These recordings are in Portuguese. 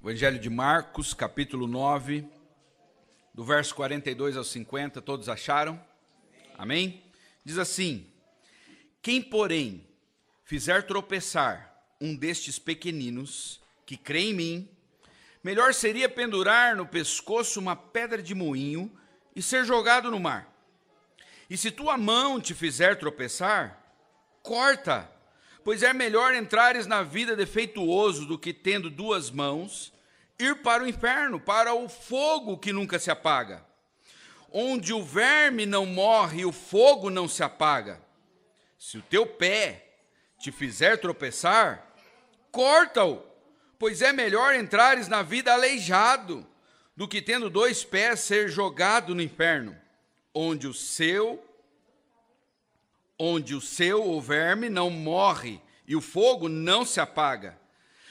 Evangelho de Marcos, capítulo 9, do verso 42 ao 50, todos acharam? Amém? Diz assim: quem, porém, fizer tropeçar um destes pequeninos, que crê em mim, melhor seria pendurar no pescoço uma pedra de moinho e ser jogado no mar. E se tua mão te fizer tropeçar, corta, pois é melhor entrares na vida defeituoso do que, tendo duas mãos, ir para o inferno, para o fogo que nunca se apaga, onde o verme não morre e o fogo não se apaga. Se o teu pé te fizer tropeçar, corta-o, pois é melhor entrares na vida aleijado, do que, tendo dois pés, ser jogado no inferno, onde o seu o verme não morre e o fogo não se apaga.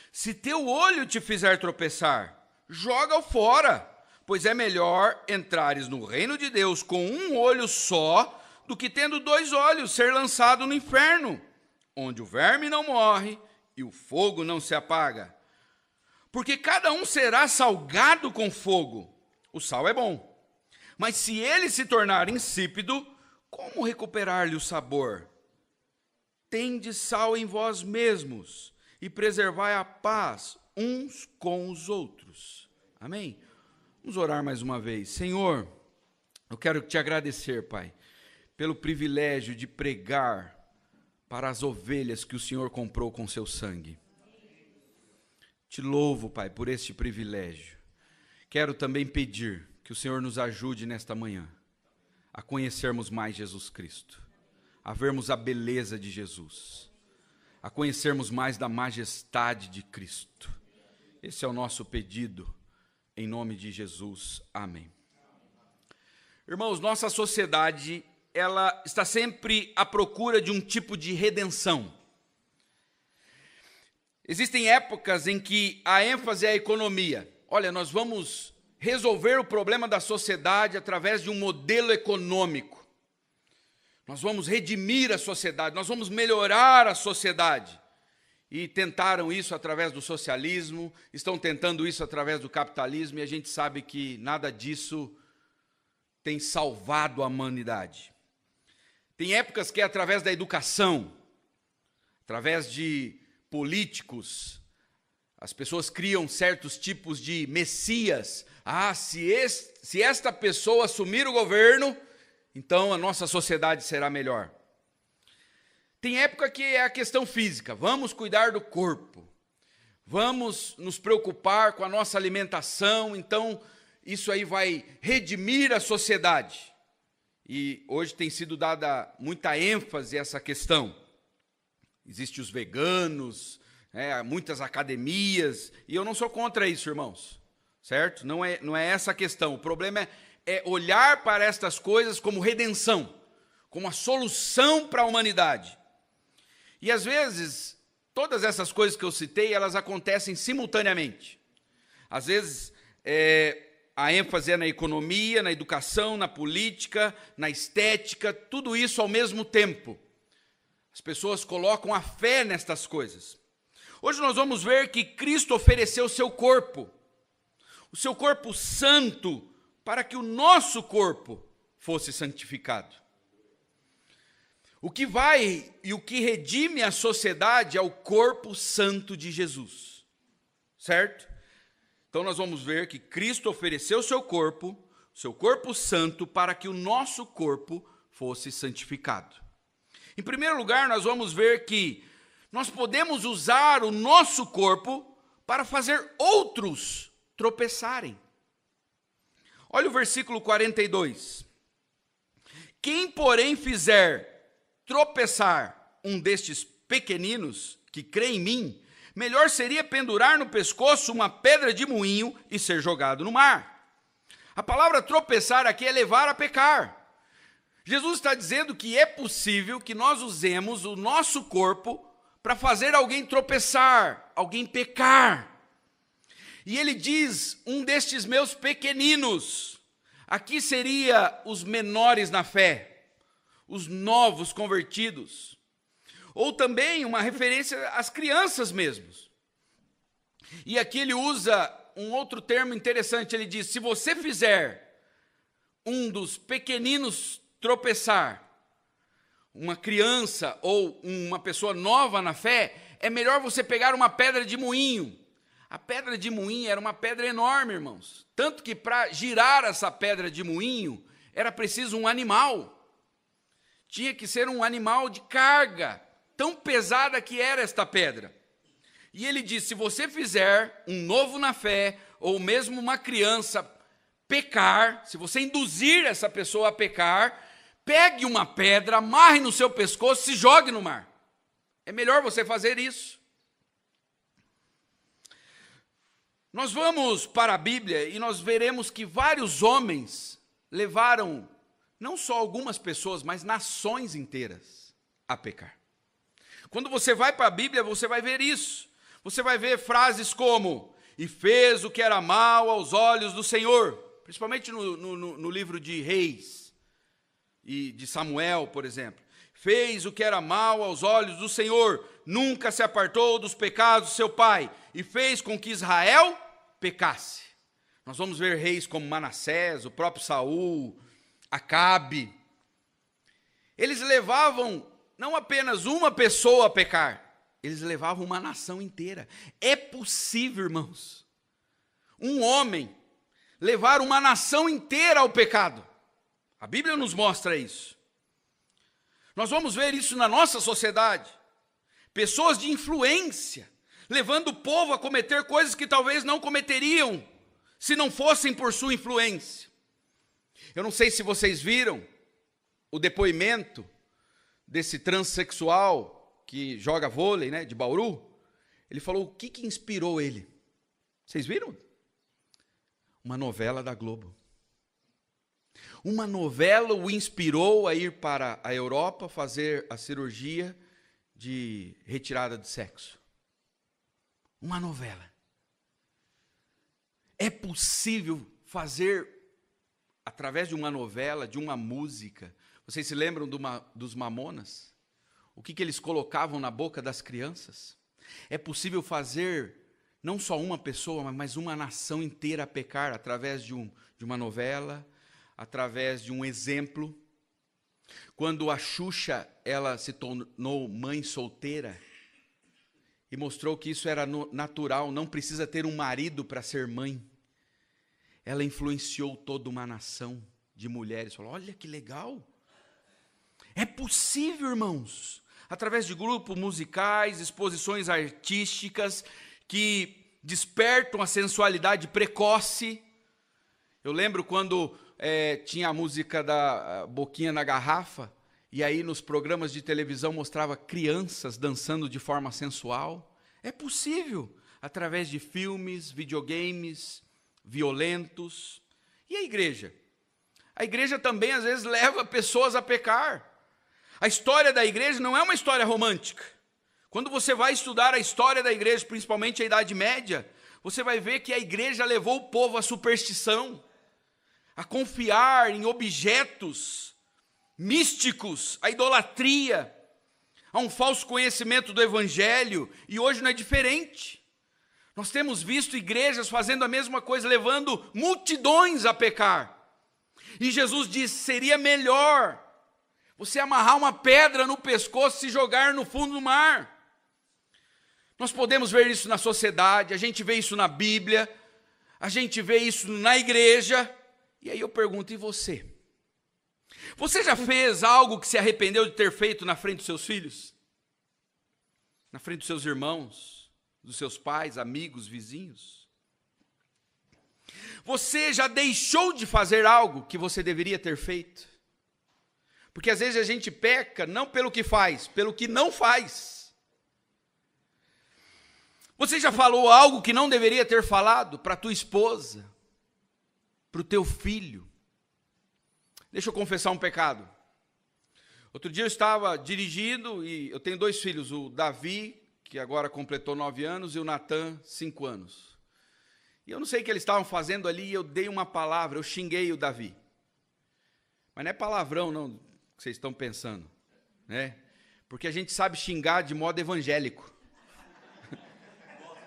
Se teu olho te fizer tropeçar, joga-o fora, pois é melhor entrares no reino de Deus com um olho só, do que, tendo dois olhos, ser lançado no inferno, onde o verme não morre e o fogo não se apaga. Porque cada um será salgado com fogo. O sal é bom, mas se ele se tornar insípido, como recuperar-lhe o sabor? Tende sal em vós mesmos e preservai a paz uns com os outros. Amém? Vamos orar mais uma vez. Senhor, eu quero te agradecer, Pai, pelo privilégio de pregar para as ovelhas que o Senhor comprou com seu sangue. Te louvo, Pai, por este privilégio. Quero também pedir que o Senhor nos ajude nesta manhã a conhecermos mais Jesus Cristo, a vermos a beleza de Jesus, a conhecermos mais da majestade de Cristo. Esse é o nosso pedido, em nome de Jesus. Amém. Irmãos, nossa sociedade, ela está sempre à procura de um tipo de redenção. Existem épocas em que a ênfase é a economia. Olha, nós vamos resolver o problema da sociedade através de um modelo econômico. Nós vamos redimir a sociedade, nós vamos melhorar a sociedade. E tentaram isso através do socialismo, estão tentando isso através do capitalismo, e a gente sabe que nada disso tem salvado a humanidade. Tem épocas que é através da educação, através de políticos, as pessoas criam certos tipos de messias. Se esta pessoa assumir o governo, então a nossa sociedade será melhor. Tem época que é a questão física, vamos cuidar do corpo, vamos nos preocupar com a nossa alimentação, então isso aí vai redimir a sociedade. E hoje tem sido dada muita ênfase a essa questão. Existem os veganos, muitas academias, e eu não sou contra isso, irmãos, certo? Não é essa a questão. O problema é olhar para estas coisas como redenção, como a solução para a humanidade. E às vezes, todas essas coisas que eu citei, elas acontecem simultaneamente. Às vezes, a ênfase é na economia, na educação, na política, na estética, tudo isso ao mesmo tempo. As pessoas colocam a fé nestas coisas. Hoje nós vamos ver que Cristo ofereceu o seu corpo santo, para que o nosso corpo fosse santificado. O que vai e o que redime a sociedade é o corpo santo de Jesus, certo? Então nós vamos ver que Cristo ofereceu o seu corpo santo, para que o nosso corpo fosse santificado. Em primeiro lugar, nós vamos ver que nós podemos usar o nosso corpo para fazer outros tropeçarem. Olha o versículo 42. Quem, porém, fizer tropeçar um destes pequeninos que crê em mim, melhor seria pendurar no pescoço uma pedra de moinho e ser jogado no mar. A palavra tropeçar aqui é levar a pecar. Jesus está dizendo que é possível que nós usemos o nosso corpo para fazer alguém tropeçar, alguém pecar. E ele diz, um destes meus pequeninos. Aqui seria os menores na fé, os novos convertidos. Ou também uma referência às crianças mesmos. E aqui ele usa um outro termo interessante. Ele diz: se você fizer um dos pequeninos tropeçar, uma criança ou uma pessoa nova na fé, é melhor você pegar uma pedra de moinho. A pedra de moinho era uma pedra enorme, irmãos. Tanto que para girar essa pedra de moinho, era preciso um animal. Tinha que ser um animal de carga, tão pesada que era esta pedra. E ele diz: se você fizer um novo na fé, ou mesmo uma criança pecar, se você induzir essa pessoa a pecar, pegue uma pedra, amarre no seu pescoço e se jogue no mar. É melhor você fazer isso. Nós vamos para a Bíblia e nós veremos que vários homens levaram, não só algumas pessoas, mas nações inteiras a pecar. Quando você vai para a Bíblia, você vai ver isso. Você vai ver frases como: e fez o que era mal aos olhos do Senhor, principalmente no livro de Reis e de Samuel, por exemplo. Fez o que era mal aos olhos do Senhor, nunca se apartou dos pecados do seu pai, e fez com que Israel pecasse. Nós vamos ver reis como Manassés, o próprio Saul, Acabe. Eles levavam não apenas uma pessoa a pecar, eles levavam uma nação inteira. É possível, irmãos, um homem levar uma nação inteira ao pecado. A Bíblia nos mostra isso. Nós vamos ver isso na nossa sociedade. Pessoas de influência, levando o povo a cometer coisas que talvez não cometeriam, se não fossem por sua influência. Eu não sei se vocês viram o depoimento desse transexual que joga vôlei, né, de Bauru. Ele falou o que inspirou ele. Vocês viram? Uma novela da Globo. Uma novela o inspirou a ir para a Europa fazer a cirurgia de retirada de sexo. Uma novela. É possível fazer, através de uma novela, de uma música. Vocês se lembram dos Mamonas? O que eles colocavam na boca das crianças? É possível fazer não só uma pessoa, mas uma nação inteira a pecar através de uma novela, através de um exemplo. Quando a Xuxa, ela se tornou mãe solteira e mostrou que isso era natural, não precisa ter um marido para ser mãe. Ela influenciou toda uma nação de mulheres. Falou: olha que legal. É possível, irmãos, através de grupos musicais, exposições artísticas que despertam a sensualidade precoce. Eu lembro quando tinha a música da Boquinha na Garrafa, e aí nos programas de televisão mostrava crianças dançando de forma sensual. É possível, através de filmes, videogames violentos. E a igreja? A igreja também às vezes leva pessoas a pecar. A história da igreja não é uma história romântica. Quando você vai estudar a história da igreja, principalmente a Idade Média, você vai ver que a igreja levou o povo à superstição, a confiar em objetos místicos, a idolatria, a um falso conhecimento do evangelho, e hoje não é diferente. Nós temos visto igrejas fazendo a mesma coisa, levando multidões a pecar. E Jesus disse: seria melhor você amarrar uma pedra no pescoço e se jogar no fundo do mar. Nós podemos ver isso na sociedade, a gente vê isso na Bíblia, a gente vê isso na igreja. E aí eu pergunto: e você? Você já fez algo que se arrependeu de ter feito na frente dos seus filhos? Na frente dos seus irmãos, dos seus pais, amigos, vizinhos? Você já deixou de fazer algo que você deveria ter feito? Porque às vezes a gente peca não pelo que faz, pelo que não faz. Você já falou algo que não deveria ter falado para a tua esposa, para o teu filho? Deixa eu confessar um pecado. Outro dia eu estava dirigindo e eu tenho 2 filhos, o Davi, que agora completou 9 anos, e o Natan, 5 anos. E eu não sei o que eles estavam fazendo ali, e eu dei uma palavra, eu xinguei o Davi. Mas não é palavrão não, que vocês estão pensando, né? Porque a gente sabe xingar de modo evangélico.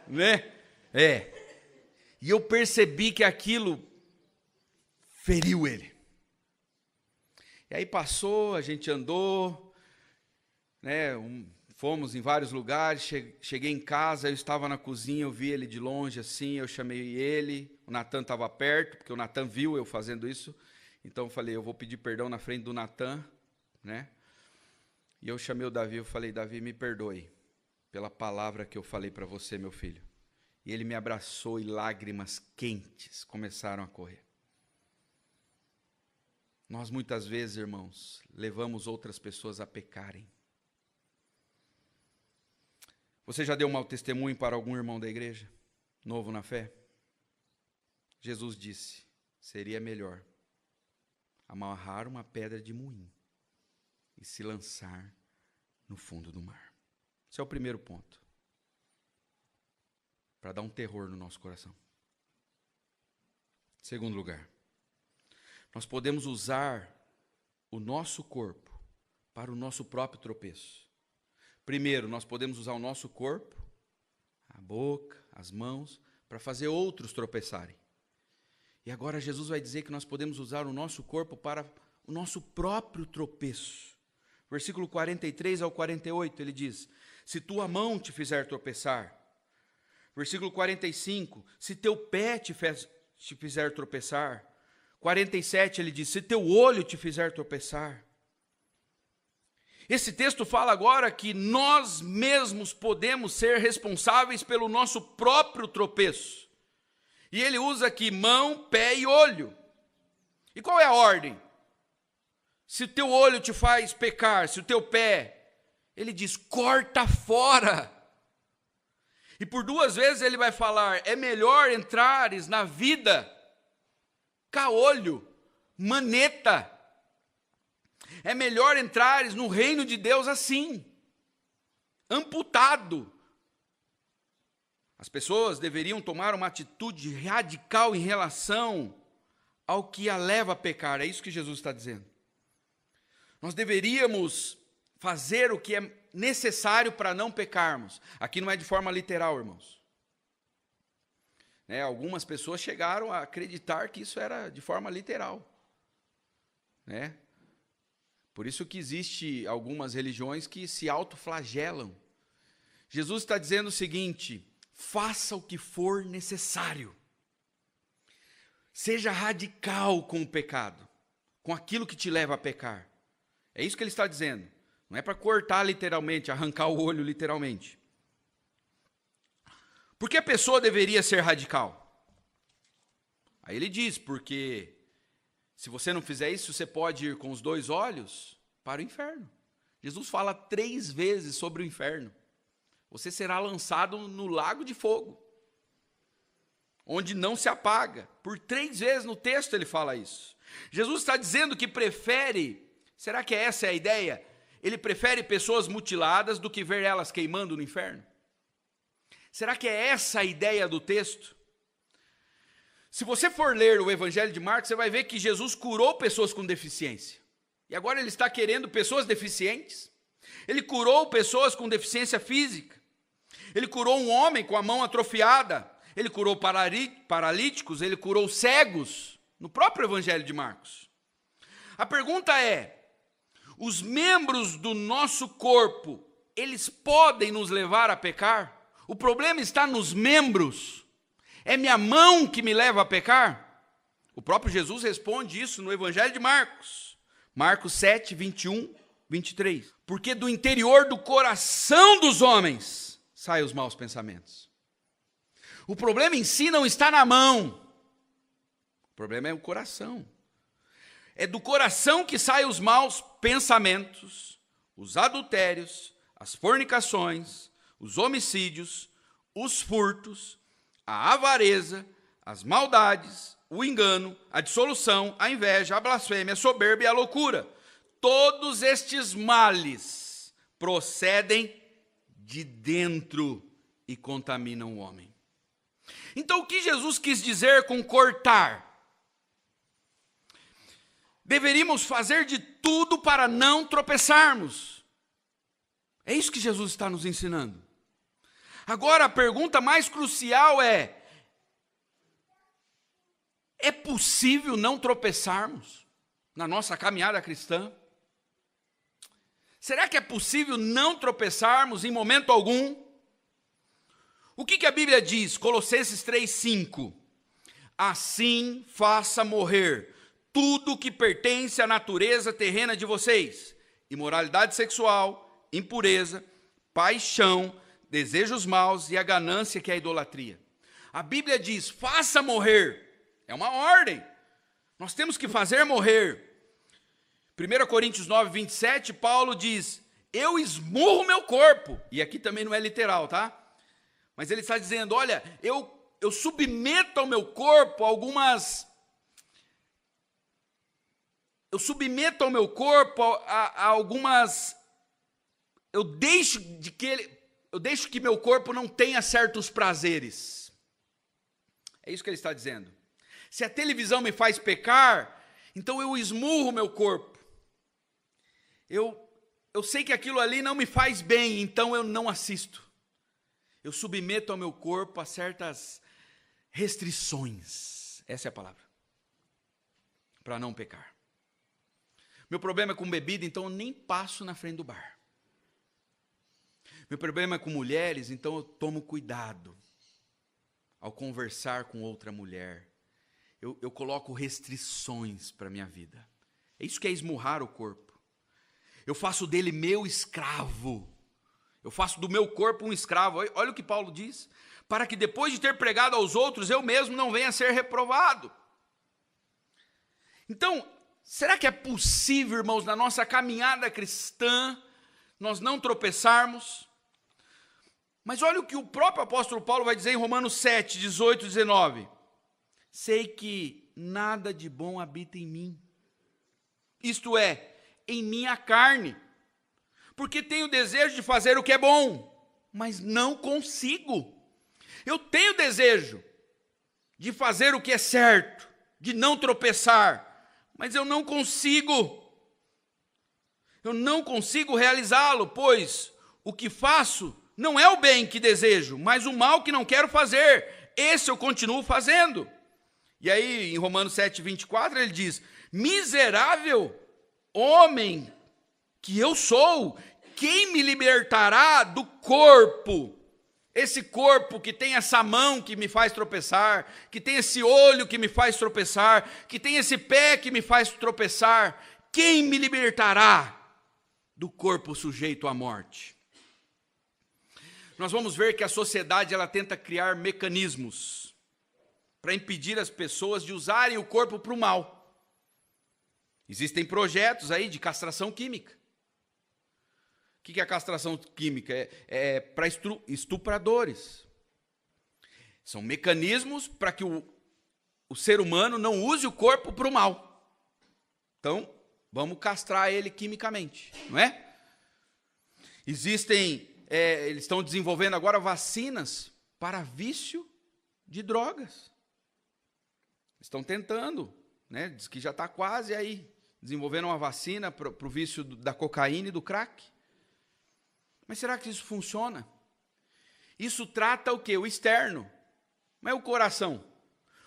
Né? E eu percebi que aquilo feriu ele. E aí passou, a gente andou, né, fomos em vários lugares, cheguei em casa, eu estava na cozinha, eu vi ele de longe assim, eu chamei ele, o Natan estava perto, porque o Natan viu eu fazendo isso, então eu falei, eu vou pedir perdão na frente do Natan, né? E eu chamei o Davi, eu falei, Davi, me perdoe pela palavra que eu falei para você, meu filho. E ele me abraçou e lágrimas quentes começaram a correr. Nós muitas vezes, irmãos, levamos outras pessoas a pecarem. Você já deu mau testemunho para algum irmão da igreja, novo na fé? Jesus disse, seria melhor amarrar uma pedra de moinho e se lançar no fundo do mar. Esse é o primeiro ponto, para dar um terror no nosso coração. Segundo lugar, nós podemos usar o nosso corpo para o nosso próprio tropeço. Primeiro, nós podemos usar o nosso corpo, a boca, as mãos, para fazer outros tropeçarem. E agora Jesus vai dizer que nós podemos usar o nosso corpo para o nosso próprio tropeço. Versículo 43 ao 48, ele diz, se tua mão te fizer tropeçar. Versículo 45, se teu pé te fizer tropeçar. 47, ele diz, se teu olho te fizer tropeçar. Esse texto fala agora que nós mesmos podemos ser responsáveis pelo nosso próprio tropeço. E ele usa aqui mão, pé e olho. E qual é a ordem? Se o teu olho te faz pecar, se o teu pé, ele diz, corta fora. E por duas vezes ele vai falar, é melhor entrares na vida caolho, maneta. É melhor entrares no reino de Deus assim, amputado. As pessoas deveriam tomar uma atitude radical em relação ao que a leva a pecar. É isso que Jesus está dizendo. Nós deveríamos fazer o que é necessário para não pecarmos. Aqui não é de forma literal, irmãos. Algumas pessoas chegaram a acreditar que isso era de forma literal. Por isso que existe algumas religiões que se autoflagelam. Jesus está dizendo o seguinte, faça o que for necessário. Seja radical com o pecado, com aquilo que te leva a pecar. É isso que ele está dizendo. Não é para cortar literalmente, arrancar o olho literalmente. Por que a pessoa deveria ser radical? Aí ele diz, porque se você não fizer isso, você pode ir com os 2 olhos para o inferno. Jesus fala 3 vezes sobre o inferno. Você será lançado no lago de fogo, onde não se apaga. Por 3 vezes no texto ele fala isso. Jesus está dizendo que prefere, será que essa é a ideia? Ele prefere pessoas mutiladas do que ver elas queimando no inferno? Será que é essa a ideia do texto? Se você for ler o Evangelho de Marcos, você vai ver que Jesus curou pessoas com deficiência. E agora ele está querendo pessoas deficientes. Ele curou pessoas com deficiência física. Ele curou um homem com a mão atrofiada. Ele curou paralíticos, ele curou cegos, no próprio Evangelho de Marcos. A pergunta é, os membros do nosso corpo, eles podem nos levar a pecar? O problema está nos membros. É minha mão que me leva a pecar? O próprio Jesus responde isso no Evangelho de Marcos. Marcos 7, 21, 23. Porque do interior do coração dos homens saem os maus pensamentos. O problema em si não está na mão. O problema é o coração. É do coração que saem os maus pensamentos, os adultérios, as fornicações, os homicídios, os furtos, a avareza, as maldades, o engano, a dissolução, a inveja, a blasfêmia, a soberba e a loucura. Todos estes males procedem de dentro e contaminam o homem. Então, o que Jesus quis dizer com cortar? Deveríamos fazer de tudo para não tropeçarmos. É isso que Jesus está nos ensinando. Agora, a pergunta mais crucial é, É possível não tropeçarmos na nossa caminhada cristã? Será que é possível não tropeçarmos em momento algum? O que a Bíblia diz? Colossenses 3:5. Assim faça morrer tudo que pertence à natureza terrena de vocês: imoralidade sexual, impureza, paixão, desejos maus e a ganância, que é a idolatria. A Bíblia diz: faça morrer. É uma ordem. Nós temos que fazer morrer. 1 Coríntios 9:27, Paulo diz: eu esmurro meu corpo. E aqui também não é literal, tá? Mas ele está dizendo: olha, eu submeto ao meu corpo a algumas. Eu deixo que meu corpo não tenha certos prazeres. É isso que ele está dizendo. Se a televisão me faz pecar, então eu esmurro meu corpo. Eu sei que aquilo ali não me faz bem, então eu não assisto. Eu submeto ao meu corpo a certas restrições. Essa é a palavra. Para não pecar. Meu problema é com bebida, então eu nem passo na frente do bar. Meu problema é com mulheres, então eu tomo cuidado ao conversar com outra mulher. Eu coloco restrições para a minha vida. É isso que é esmurrar o corpo. Eu faço dele meu escravo. Eu faço do meu corpo um escravo. Olha o que Paulo diz. Para que depois de ter pregado aos outros, eu mesmo não venha a ser reprovado. Então, será que é possível, irmãos, na nossa caminhada cristã, nós não tropeçarmos? Mas olha o que o próprio apóstolo Paulo vai dizer em Romanos 7, 18 e 19. Sei que nada de bom habita em mim. Isto é, em minha carne. Porque tenho desejo de fazer o que é bom, mas não consigo. Eu tenho desejo de fazer o que é certo, de não tropeçar, mas eu não consigo. Eu não consigo realizá-lo, pois o que faço não é o bem que desejo, mas o mal que não quero fazer. Esse eu continuo fazendo. E aí, em Romanos 7, 24, ele diz: miserável homem que eu sou, quem me libertará do corpo? Esse corpo que tem essa mão que me faz tropeçar, que tem esse olho que me faz tropeçar, que tem esse pé que me faz tropeçar, quem me libertará do corpo sujeito à morte? Nós vamos ver que a sociedade ela tenta criar mecanismos para impedir as pessoas de usarem o corpo para o mal. Existem projetos aí de castração química. O que é a castração química? É para estupradores. São mecanismos para que o ser humano não use o corpo para o mal. Então, vamos castrar ele quimicamente, não é? Eles estão desenvolvendo agora vacinas para vício de drogas. Estão tentando, né? Diz que já está quase aí, desenvolvendo uma vacina para o vício da cocaína e do crack. Mas será que isso funciona? Isso trata o quê? O externo, mas o coração.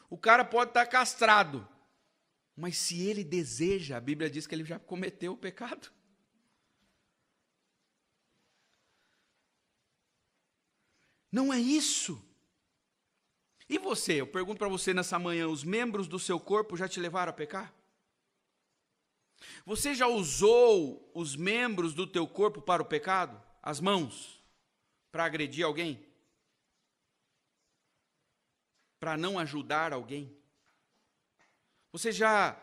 O cara pode estar castrado, mas se ele deseja, a Bíblia diz que ele já cometeu o pecado. Não é isso. E você? Eu pergunto para você nessa manhã, os membros do seu corpo já te levaram a pecar? Você já usou os membros do teu corpo para o pecado? As mãos, para agredir alguém? Para não ajudar alguém? Você já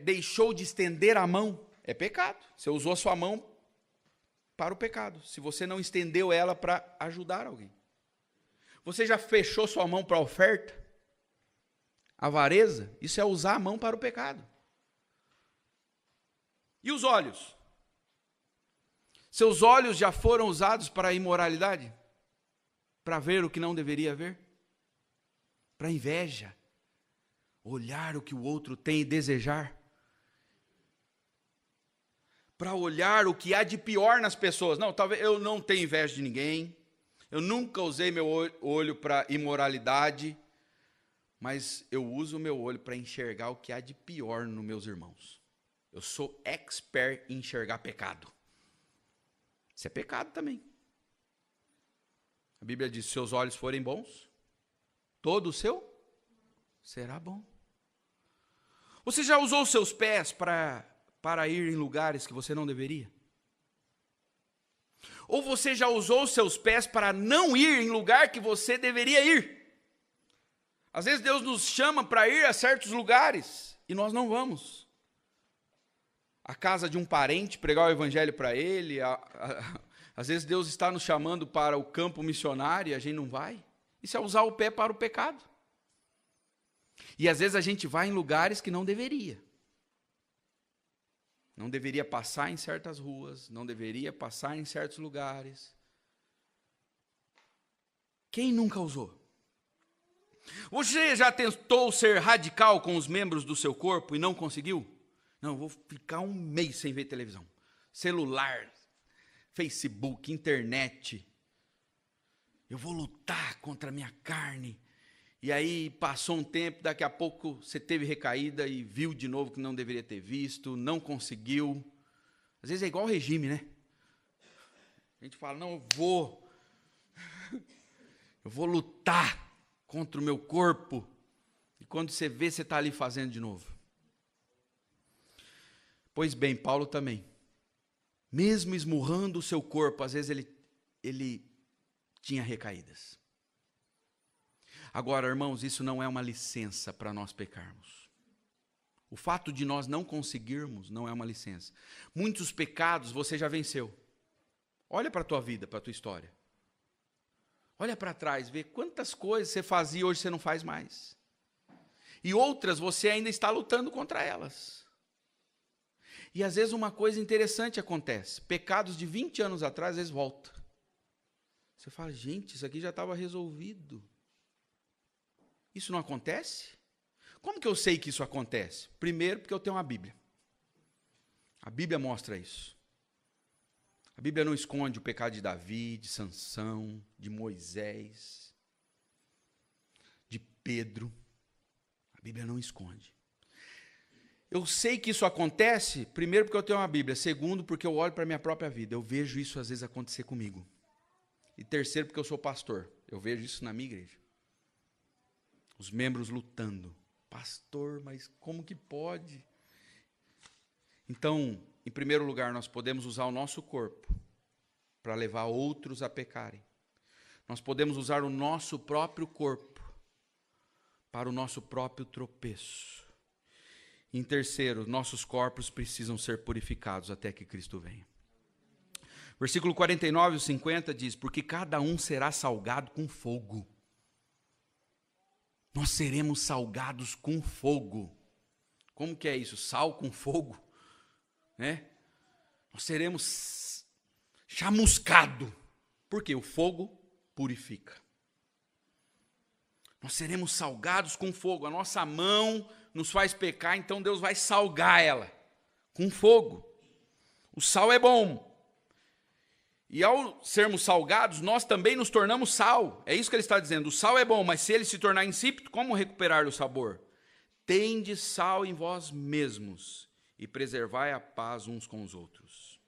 deixou de estender a mão? É pecado. Você usou a sua mão para o pecado, se você não estendeu ela para ajudar alguém. Você já fechou sua mão para a oferta? Avareza? Isso é usar a mão para o pecado. E os olhos? Seus olhos já foram usados para a imoralidade? Para ver o que não deveria ver? Para a inveja? Olhar o que o outro tem e desejar? Para olhar o que há de pior nas pessoas? Não, talvez eu não tenha inveja de ninguém. Eu nunca usei meu olho para imoralidade, mas eu uso o meu olho para enxergar o que há de pior nos meus irmãos. Eu sou expert em enxergar pecado. Isso é pecado também. A Bíblia diz, se seus olhos forem bons, todo o seu será bom. Você já usou os seus pés para ir em lugares que você não deveria? Ou você já usou os seus pés para não ir em lugar que você deveria ir? Às vezes Deus nos chama para ir a certos lugares e nós não vamos. A casa de um parente, pregar o evangelho para ele. Às vezes Deus está nos chamando para o campo missionário e a gente não vai. Isso é usar o pé para o pecado. E às vezes a gente vai em lugares que não deveria. Não deveria passar em certas ruas, não deveria passar em certos lugares. Quem nunca usou? Você já tentou ser radical com os membros do seu corpo e não conseguiu? Não, eu vou ficar um mês sem ver televisão. Celular, Facebook, internet. Eu vou lutar contra a minha carne. E aí passou um tempo, daqui a pouco você teve recaída e viu de novo que não deveria ter visto, não conseguiu. Às vezes é igual ao regime, né? A gente fala, não, eu vou lutar contra o meu corpo. E quando você vê, você está ali fazendo de novo. Pois bem, Paulo também. Mesmo esmurrando o seu corpo, às vezes ele tinha recaídas. Agora, irmãos, isso não é uma licença para nós pecarmos. O fato de nós não conseguirmos não é uma licença. Muitos pecados você já venceu. Olha para a tua vida, para a tua história. Olha para trás, vê quantas coisas você fazia e hoje você não faz mais. E outras você ainda está lutando contra elas. E às vezes uma coisa interessante acontece. Pecados de 20 anos atrás, às vezes volta. Você fala, gente, isso aqui já estava resolvido. Isso não acontece? Como que eu sei que isso acontece? Primeiro, porque eu tenho uma Bíblia. A Bíblia mostra isso. A Bíblia não esconde o pecado de Davi, de Sansão, de Moisés, de Pedro. A Bíblia não esconde. Eu sei que isso acontece, primeiro, porque eu tenho uma Bíblia. Segundo, porque eu olho para a minha própria vida. Eu vejo isso às vezes acontecer comigo. E terceiro, porque eu sou pastor. Eu vejo isso na minha igreja. Os membros lutando. Pastor, mas como que pode? Então, em primeiro lugar, nós podemos usar o nosso corpo para levar outros a pecarem. Nós podemos usar o nosso próprio corpo para o nosso próprio tropeço. Em terceiro, nossos corpos precisam ser purificados até que Cristo venha. Versículo 49 e 50 diz, porque cada um será salgado com fogo. Nós seremos salgados com fogo. Como que é isso? Sal com fogo? Né? Nós seremos chamuscados. Porque o fogo purifica. Nós seremos salgados com fogo. A nossa mão nos faz pecar, então Deus vai salgar ela com fogo. O sal é bom. E ao sermos salgados, nós também nos tornamos sal. É isso que ele está dizendo. O sal é bom, mas se ele se tornar insípido, como recuperar o sabor? Tende sal em vós mesmos e preservai a paz uns com os outros.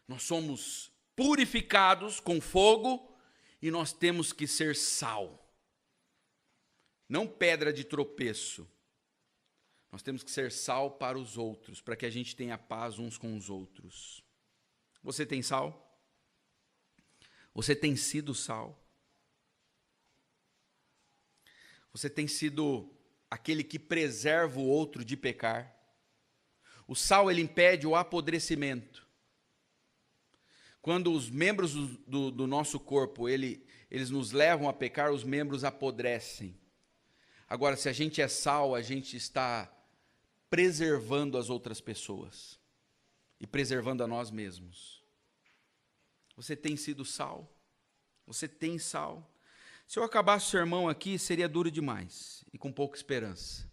Nós somos purificados com fogo e nós temos que ser sal. Não pedra de tropeço. Nós temos que ser sal para os outros, para que a gente tenha paz uns com os outros. Você tem sal? Você tem sido sal? Você tem sido aquele que preserva o outro de pecar? O sal, ele impede o apodrecimento. Quando os membros do nosso corpo, eles nos levam a pecar, os membros apodrecem. Agora, se a gente é sal, a gente está preservando as outras pessoas. E preservando a nós mesmos. Você tem sido sal? Você tem sal? Se eu acabasse o sermão aqui, seria duro demais e com pouca esperança.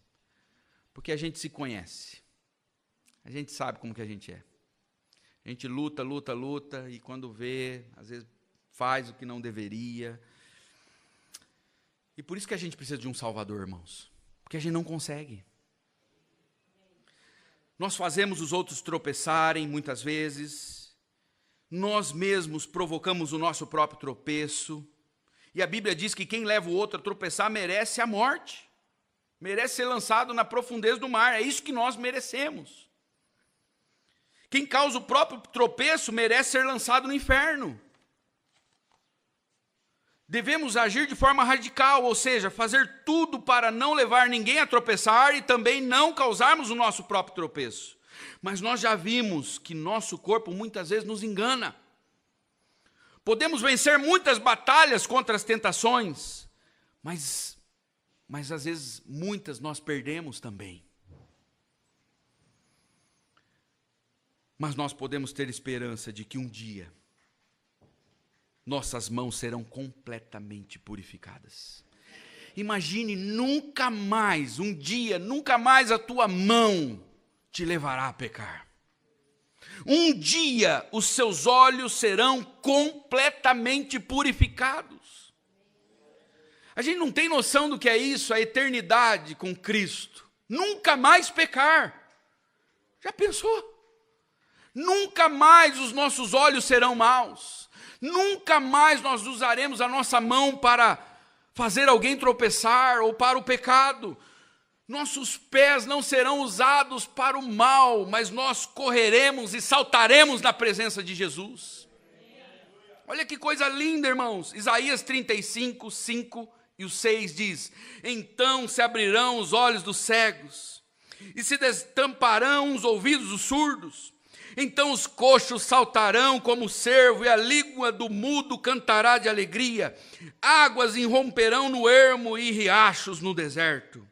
Porque a gente se conhece. A gente sabe como que a gente é. A gente luta e quando vê, às vezes faz o que não deveria. E por isso que a gente precisa de um Salvador, irmãos. Porque a gente não consegue. Nós fazemos os outros tropeçarem muitas vezes. Nós mesmos provocamos o nosso próprio tropeço. E a Bíblia diz que quem leva o outro a tropeçar merece a morte. Merece ser lançado na profundeza do mar. É isso que nós merecemos. Quem causa o próprio tropeço merece ser lançado no inferno. Devemos agir de forma radical, ou seja, fazer tudo para não levar ninguém a tropeçar e também não causarmos o nosso próprio tropeço. Mas nós já vimos que nosso corpo muitas vezes nos engana. Podemos vencer muitas batalhas contra as tentações, mas às vezes muitas nós perdemos também. Mas nós podemos ter esperança de que um dia nossas mãos serão completamente purificadas. Imagine nunca mais, um dia, nunca mais a tua mão te levará a pecar. Um dia os seus olhos serão completamente purificados. A gente não tem noção do que é isso, a eternidade com Cristo. Nunca mais pecar. Já pensou? Nunca mais os nossos olhos serão maus. Nunca mais nós usaremos a nossa mão para fazer alguém tropeçar ou para o pecado. Nossos pés não serão usados para o mal, mas nós correremos e saltaremos na presença de Jesus. Olha que coisa linda, irmãos. Isaías 35, 5 e o 6 diz: então se abrirão os olhos dos cegos e se destamparão os ouvidos dos surdos. Então os coxos saltarão como o cervo, e a língua do mudo cantará de alegria. Águas irromperão no ermo e riachos no deserto.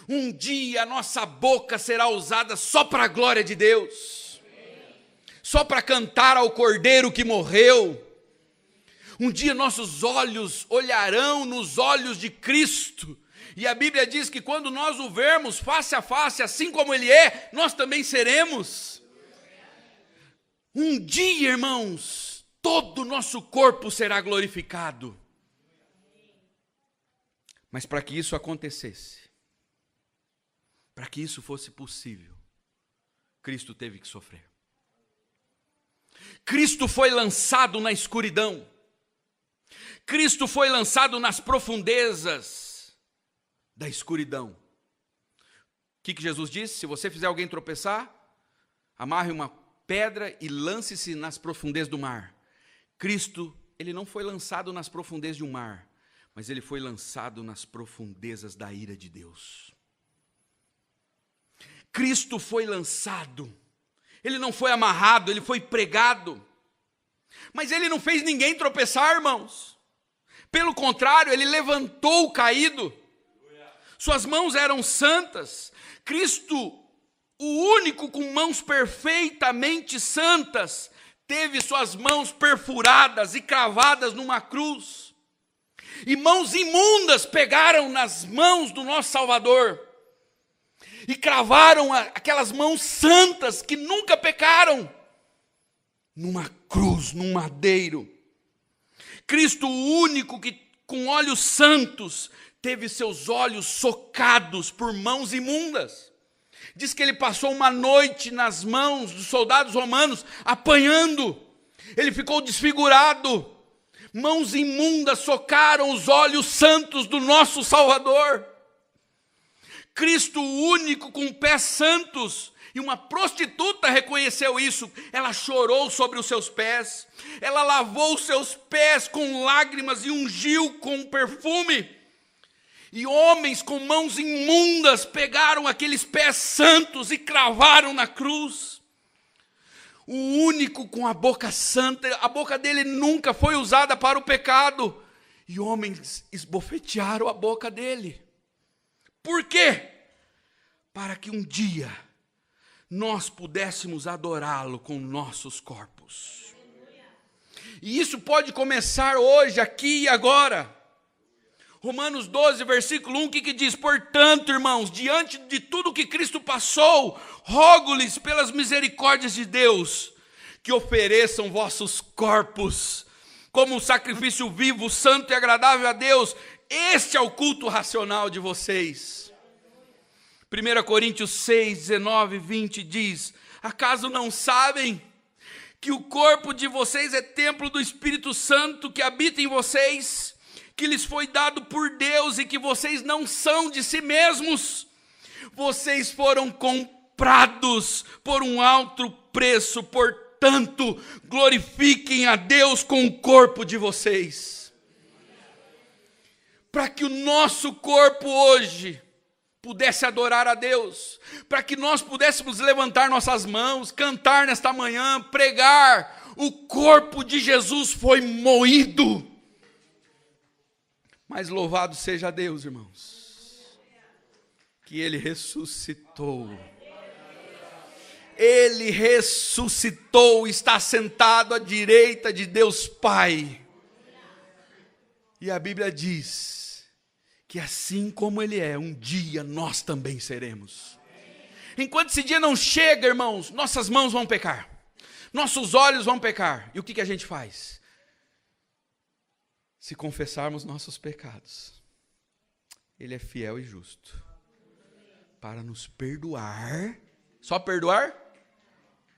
Um dia a nossa boca será usada só para a glória de Deus. Só para cantar ao Cordeiro que morreu. Um dia nossos olhos olharão nos olhos de Cristo. E a Bíblia diz que quando nós o vermos face a face, assim como Ele é, nós também seremos. Um dia, irmãos, todo o nosso corpo será glorificado. Mas para que isso acontecesse, para que isso fosse possível, Cristo teve que sofrer. Cristo foi lançado na escuridão. Cristo foi lançado nas profundezas da escuridão. O que Jesus disse? Se você fizer alguém tropeçar, amarre uma pedra e lance-se nas profundezas do mar. Cristo, ele não foi lançado nas profundezas de um mar, mas ele foi lançado nas profundezas da ira de Deus. Cristo foi lançado, ele não foi amarrado, ele foi pregado, mas ele não fez ninguém tropeçar, irmãos. Pelo contrário, ele levantou o caído, suas mãos eram santas. Cristo, o único com mãos perfeitamente santas, teve suas mãos perfuradas e cravadas numa cruz. E mãos imundas pegaram nas mãos do nosso Salvador. E cravaram aquelas mãos santas que nunca pecaram numa cruz, num madeiro. Cristo, o único que com olhos santos, teve seus olhos socados por mãos imundas. Diz que ele passou uma noite nas mãos dos soldados romanos, apanhando. Ele ficou desfigurado. Mãos imundas socaram os olhos santos do nosso Salvador. Cristo, o único com pés santos, e uma prostituta reconheceu isso. Ela chorou sobre os seus pés. Ela lavou os seus pés com lágrimas e ungiu com perfume. E homens com mãos imundas pegaram aqueles pés santos e cravaram na cruz. O único com a boca santa, a boca dele nunca foi usada para o pecado. E homens esbofetearam a boca dele. Por quê? Para que um dia nós pudéssemos adorá-lo com nossos corpos. E isso pode começar hoje, aqui e agora. Romanos 12, versículo 1, que diz: portanto, irmãos, diante de tudo que Cristo passou, rogo-lhes pelas misericórdias de Deus, que ofereçam vossos corpos como um sacrifício vivo, santo e agradável a Deus. Este é o culto racional de vocês. 1 Coríntios 6, 19 e 20 diz: acaso não sabem que o corpo de vocês é templo do Espírito Santo que habita em vocês, que lhes foi dado por Deus e que vocês não são de si mesmos? Vocês foram comprados por um alto preço, portanto, glorifiquem a Deus com o corpo de vocês. Para que o nosso corpo hoje pudesse adorar a Deus, para que nós pudéssemos levantar nossas mãos, cantar nesta manhã, pregar, o corpo de Jesus foi moído. Mas louvado seja Deus, irmãos, que Ele ressuscitou. Ele ressuscitou, está sentado à direita de Deus Pai. E a Bíblia diz que assim como Ele é, um dia nós também seremos. Enquanto esse dia não chega, irmãos, nossas mãos vão pecar, nossos olhos vão pecar. E o que a gente faz? Se confessarmos nossos pecados, Ele é fiel e justo para nos perdoar, só perdoar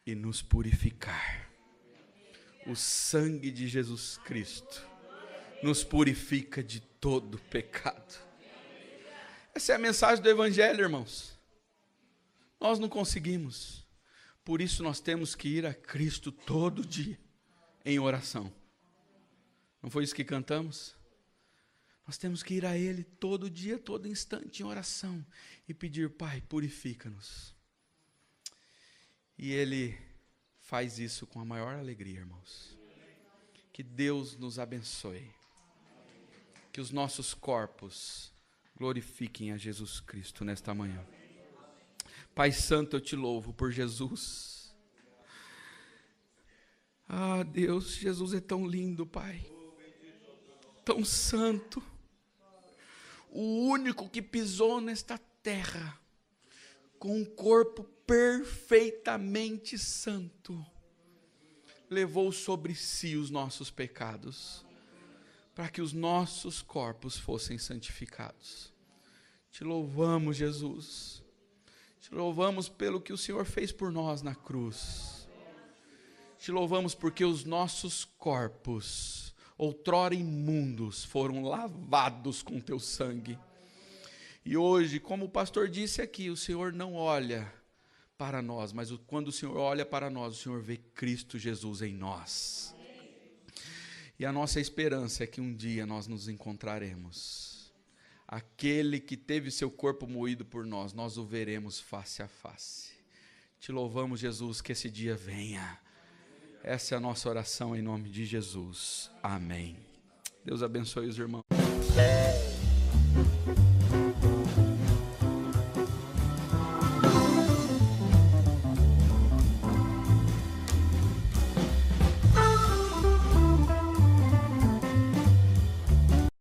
e nos purificar. O sangue de Jesus Cristo nos purifica de todo pecado. Essa é a mensagem do Evangelho, irmãos. Nós não conseguimos, por isso nós temos que ir a Cristo todo dia, em oração. Não foi isso que cantamos? Nós temos que ir a Ele todo dia, todo instante, em oração, e pedir: Pai, purifica-nos. E Ele faz isso com a maior alegria, irmãos. Que Deus nos abençoe. Que os nossos corpos glorifiquem a Jesus Cristo nesta manhã. Pai Santo, eu te louvo por Jesus. Ah, Deus, Jesus é tão lindo, Pai. Tão santo. O único que pisou nesta terra com um corpo perfeitamente santo, levou sobre si os nossos pecados, para que os nossos corpos fossem santificados. Te louvamos, Jesus. Te louvamos pelo que o Senhor fez por nós na cruz. Te louvamos porque os nossos corpos, outrora imundos, foram lavados com teu sangue. E hoje, como o pastor disse aqui, o Senhor não olha para nós, mas quando o Senhor olha para nós, o Senhor vê Cristo Jesus em nós. E a nossa esperança é que um dia nós nos encontraremos. Aquele que teve seu corpo moído por nós, nós o veremos face a face. Te louvamos, Jesus, que esse dia venha. Essa é a nossa oração em nome de Jesus. Amém. Deus abençoe os irmãos.